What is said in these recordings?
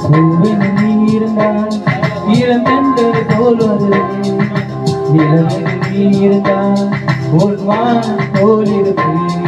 பூவென நீ இருந்தால் இளமென்றரை போல் வருவேன். நிலவென நீ இருந்தால் உன் வானம் போல் இருப்பேன்.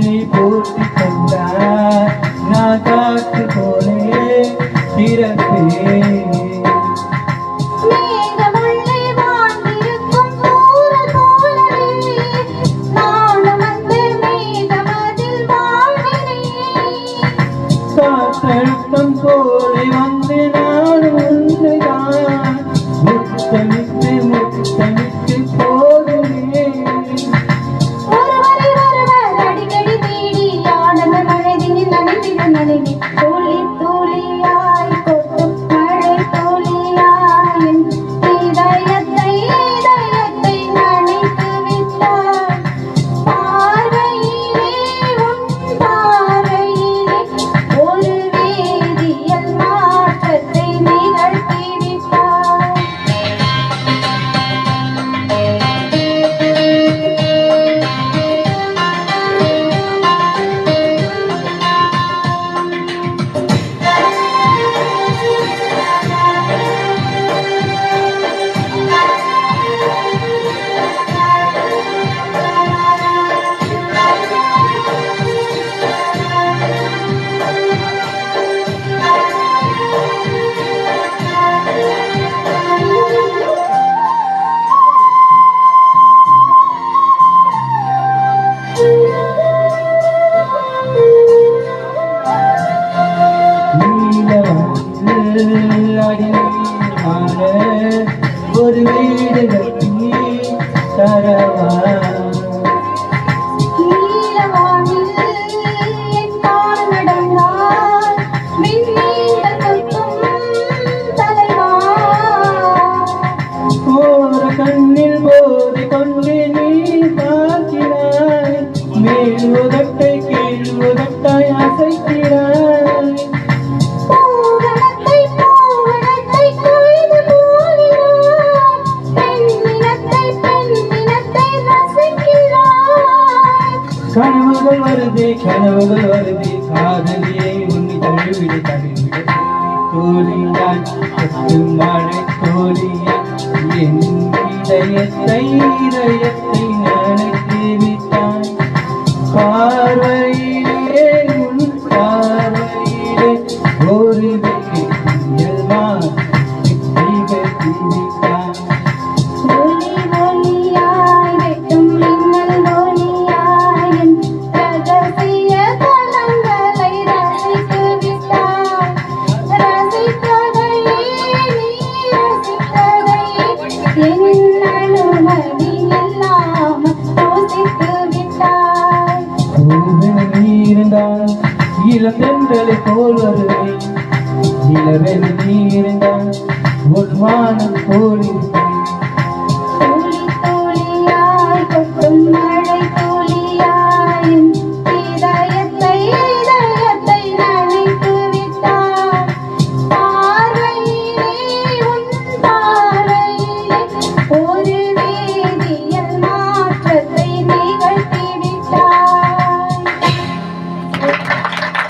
நீ போட்டி கொண்டாய் நான் காற்று போலே பிறப்பேன். காற்றழுத்தம் போலே வந்து நான் ஒன்றுதான் முத்தமிட்டு முத்தமிட்டு போகிறேன். ஒரு வீடு கட்டி தரவா கண்ணில் போதை கொண்டு நீ பார்க்கிறாய் மேல் உதட்டை கீழ் உதட்டாய் அசைக்கிறாய். கனவுகள் வருதே கனவுகள் வருதே காதலியை உன்னை தழுவிட தழுவிட தோழியாய் மழை தோழியாய் என் இதயத்தை இதயத்தை நினைத்து விட்டாய். பார்வையிலே உன் பார்வையிலே ஒரு வெற்றியல்வான் வெற்றி விட்டாய். இளந்தென்றலை போல் வருவேன். நிலவென நீ இருந்தால் உன் வானம் போல் இருப்பேன்.